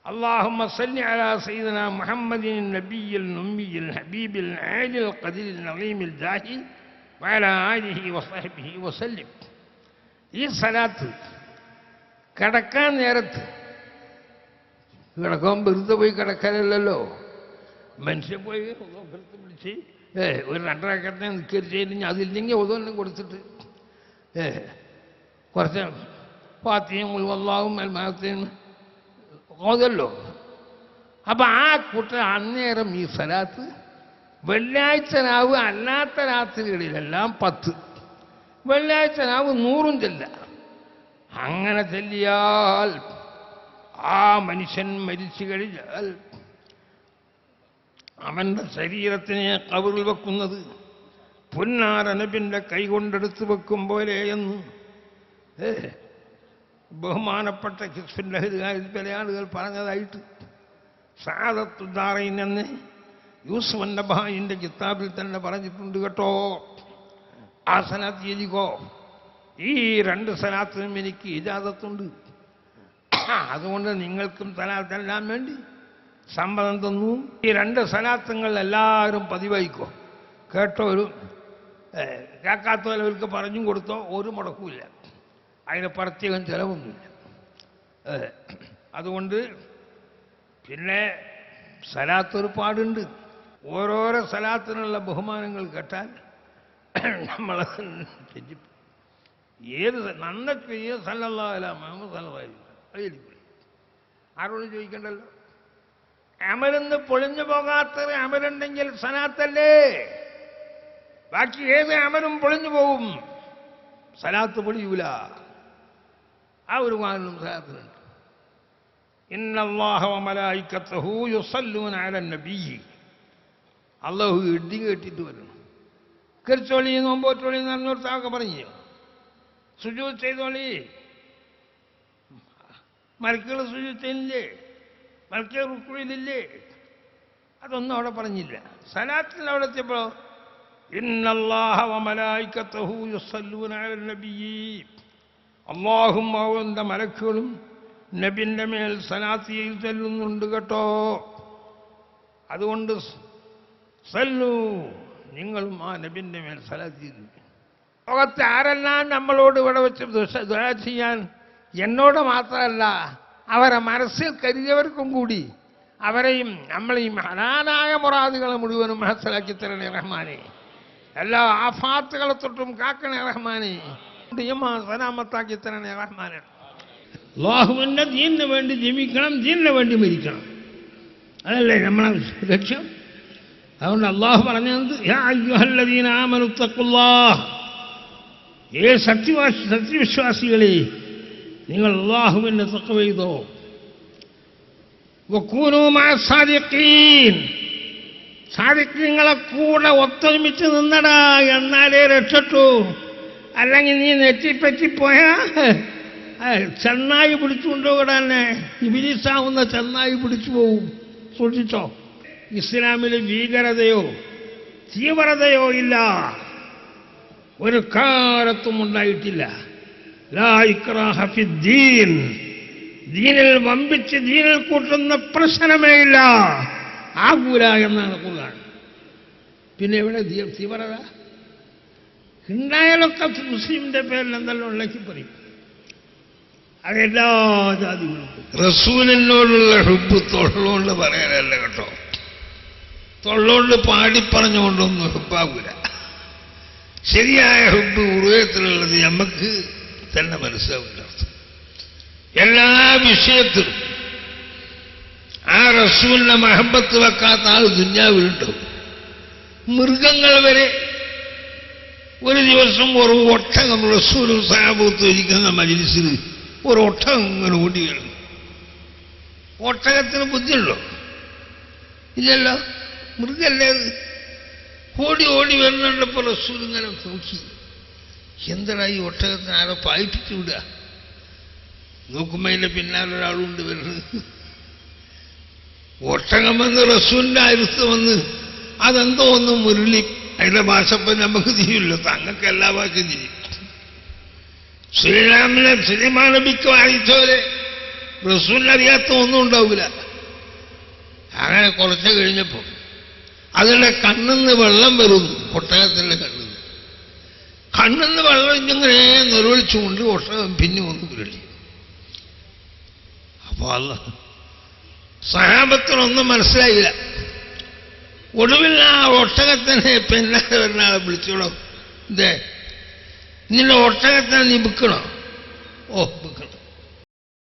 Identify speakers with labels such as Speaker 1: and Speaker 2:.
Speaker 1: اللهم صل على سيدنا محمد النبي الأمي الحبيب العالي القدير العظيم الجاهي وعلى آله وصحبه وسلم. ഈ സലാത്ത് കിടക്കാൻ നേരത്ത് കിടക്കാൻ വെറുതെ പോയി കിടക്കാനല്ലല്ലോ. മനുഷ്യൻ പോയി വെറുതെ വിളിച്ച് ഒരു രണ്ടരക്കത്തെ നിൽക്കരുത്, അതില്ലെങ്കിൽ ഒന്നും കൊടുത്തിട്ട് കുറച്ച് പാത്തിയും ഉൾവല്ലാവും അൽമാഹത്തെയും ഓതല്ലോ. അപ്പം ആ കൂട്ട അന്നേരം ഈ സലാത്ത് വെള്ളിയാഴ്ച രാവ് അല്ലാത്ത രാത്രികളിലെല്ലാം 10, വെള്ളിയാഴ്ച രാവ് 100 ചെല്ല. അങ്ങനെ ചെല്ലിയാൽ ആ മനുഷ്യൻ മരിച്ചു കഴിഞ്ഞാൽ അവൻ്റെ ശരീരത്തിനെ കബറിൽ വെക്കുന്നത് പൊന്നാര നബിൻ്റെ കൈ കൊണ്ടെടുത്ത് വെക്കും പോലെ എന്ന് ബഹുമാനപ്പെട്ട ഹിസ്ബുൽ ലഹരിൽ പല ആളുകൾ പറഞ്ഞതായിട്ട് സഅദത്തുദ്ദാറൈൻ എന്ന് യൂസുഫ് നബഹായിൻ്റെ കിതാബിൽ തന്നെ പറഞ്ഞിട്ടുണ്ട് കേട്ടോ. ആ സലാത്ത് എഴുതിക്കോ. ഈ 2 സലാത്തിനും എനിക്ക് ഇജാസത്തുണ്ട്. അതുകൊണ്ട് നിങ്ങൾക്കും സലാത്തെല്ലാം വേണ്ടി സമ്മതം തന്നു. ഈ 2 സലാത്തുകൾ എല്ലാവരും പതിവായിക്കോ. കേട്ടോരും കേൾക്കാത്തവർക്ക് പറഞ്ഞും കൊടുത്തോ, ഒരു മുടക്കുമില്ല, അതിന് പ്രത്യേകം ചിലവൊന്നുമില്ല. അതുകൊണ്ട് പിന്നെ സലാത്ത് ഒരുപാടുണ്ട്. ഓരോരോ സലാത്തിനുള്ള ബഹുമാനങ്ങൾ കേട്ടാൽ നമ്മൾ ഏത് നന്നൊക്കെ ഈ സല്ലല്ലാഹു അലൈഹി മുഹമ്മദ് സല്ലല്ലാഹു അലൈഹി വസല്ലം ആരോട് ചോദിക്കണ്ടല്ലോ. അമലെന്ന് പൊളിഞ്ഞു പോകാത്തൊരു അമലുണ്ടെങ്കിൽ സലാത്തല്ലേ. ബാക്കി ഏത് അമലും പൊളിഞ്ഞു പോകും, സലാത്ത് പൊളിയൂല. ആ ഒരു വാഹനം സലാത്തിനുണ്ട്. ഇന്നല്ലാഹ വമലായികതഹു യുസല്ലൂന അലൻ നബി. അല്ലാഹു ഇടി കേട്ടിട്ട് വരണം. കെറിച്ചോളി നോമ്പോറ്റോളി എന്ന് പറഞ്ഞോടത്തൊക്കെ പറഞ്ഞു സുജൂദ് ചെയ്തോളി. മലക്കുകൾ സുജൂദ് ചെയ്യുന്നില്ലേ, മലക്കുകൾ റുക്കൂഇലില്ലേ, അതൊന്നും അവിടെ പറഞ്ഞില്ല. സലാത്തിൽ അവിടെ എത്തിയപ്പോൾ ഇന്നല്ലാഹ വമലായികതഹു യുസല്ലൂന അലൻ നബി, അല്ലാഹും അവന്റെ മലക്കുകളും നബിൻ്റെ മേൽ സലാത്ത് ചൊല്ലുന്നുണ്ട് കേട്ടോ. അതുകൊണ്ട് സല്ലു, നിങ്ങളും ആ നബിൻ്റെ മേൽ സലാത്ത് ചെയ്തു. ലോകത്തെ ആരെല്ലാം നമ്മളോട് ഇവിടെ വെച്ച് ദുആ ചെയ്യാൻ, എന്നോട് മാത്രമല്ല അവരെ മനസ്സിൽ കരുതിയവർക്കും കൂടി, അവരെയും നമ്മളെയും ഹലാലായ മുറാദുകളെ മുഴുവനും മനസ്സിലാക്കി തരണേ റഹ്മാനെ. എല്ലാ ആഫാത്തുകളെ തൊട്ടും കാക്കണേ റഹ്മാനെ. സലാമത്താക്കി തരണേ റഹ്മാനെ. അല്ലാഹുവിൻ്റെ ദീനിന് വേണ്ടി ജീവിക്കണം, ദീനിന് വേണ്ടി മരിക്കണം, അതല്ലേ നമ്മളെ ലക്ഷ്യം. അതുകൊണ്ട് അള്ളാഹു പറഞ്ഞത് യാ അയ്യുഹല്ലദീന ആമനു തഖുല്ലാഹ്, സത്യവിശ്വാസികളെ നിങ്ങൾ അല്ലാഹുവിനെ തഖ്വ ചെയ്തോ. വകൂനൂ മഅസ്സാദിഖീൻ, സാദിഖീങ്ങളെ കൂടെ ഒത്തൊരുമിച്ച് നിന്നടാ, എന്നാലേ രക്ഷട്ടു. അല്ലെങ്കിൽ നീ നെറ്റിപ്പറ്റിപ്പോയാ ചെന്നായി പിടിച്ചുകൊണ്ടുപോകടന്നെ, ഇബിലിസാവുന്ന ചെന്നായി പിടിച്ചു പോവും. സൂക്ഷിച്ചോ. ഇസ്ലാമിൽ ഭീകരതയോ തീവ്രതയോ ഇല്ല, ഒരു കാലത്തും ഉണ്ടായിട്ടില്ല. ലാ ഇക്റാഹ ഫിദ്ദീൻ, ദീനിൽ വമ്പിച്ച് ദീനിൽ കൂട്ടുന്ന പ്രശ്നമേ ഇല്ല, ആകൂല എന്നാണ് ഖുർആൻ. പിന്നെ ഇവിടെ തീവ്രത ഉണ്ടായാലൊക്കെ മുസ്ലിമിന്റെ പേരിൽ എന്തെല്ലാം ഉള്ളെങ്കിൽ പറയും. അതെല്ലാ ജാതികൾക്കും റസൂലിനോടുള്ള ഹുബ്ബ് തൊള്ളോണ്ട് പറയാനല്ല കേട്ടോ. തൊള്ളോണ്ട് പാടിപ്പറഞ്ഞുകൊണ്ടൊന്നും ഹുബ്ബാകൂല. ശരിയായ ഹുബ്ബ് ഹൃദയത്തിലുള്ളത് നമുക്ക് തന്നെ മനസ്സിലാവില്ല. എല്ലാ വിഷയത്തിലും ആ റസൂലിനെ മഹബത്ത് വെക്കാത്ത ആൾ ദുന്യാവിലുണ്ടാവും. മൃഗങ്ങൾ വരെ ഒരു ദിവസം ഒരു ഒട്ടകം റസൂലും സഹാബത്തും ഇരിക്കുന്ന മജ്‌ലിസിൽ ഒരു ഒട്ടകം ഇങ്ങനെ ഓടി വരും. ഒട്ടകത്തിന് ബുദ്ധിയുണ്ടോ? ഇല്ലല്ലോ, മൃഗല്ലേ അത്. ഓടി ഓടി വരുന്നുണ്ടപ്പോൾ റസൂൽ ഇങ്ങനെ നോക്കി, എന്താ ഈ ഒട്ടകത്തിന് ആരോ പായിപ്പിച്ചു വിടുക. നോക്കുമ്പോൾ അതിൻ്റെ പിന്നാലെ ഒരാളുണ്ട് വരുന്നത്. ഒട്ടകം വന്ന് റസൂലിൻ്റെ അടുത്ത് വന്ന് അതെന്തോ ഒന്ന് മുരളി. അതിൻ്റെ ഭാഷ ഇപ്പം നമുക്ക് തിരിയില്ല, തങ്ങൾക്ക് എല്ലാ ഭാഷയും തിരിയും. ശ്രീരാമനെ സിനിമാ നബിക്ക് വായിച്ചോലെ റസൂലിനറിയാത്ത ഒന്നും ഉണ്ടാവില്ല. അങ്ങനെ കുറച്ച് കഴിഞ്ഞപ്പോൾ അതിൻ്റെ കണ്ണിന്ന് വെള്ളം വരുന്നു. ഒട്ടകത്തിൻ്റെ കണ്ണിന്ന് വെള്ളം ഇങ്ങനെ നിറവിളിച്ചുകൊണ്ട് ഒട്ടകം പിന്നെ ഒന്ന് പുരളി. അപ്പോൾ അല്ല സഹാബത്തിനൊന്നും മനസ്സിലായില്ല. ഒടുവിൽ ആ ഒട്ടകത്തിനെ പിന്നാലെ വരുന്ന ആളെ വിളിച്ചോളൂ, ഇതേ നിന്റെ ഒട്ടകത്തിനെ നീ വിൽക്കണോ? ഓ വിൽക്കണം.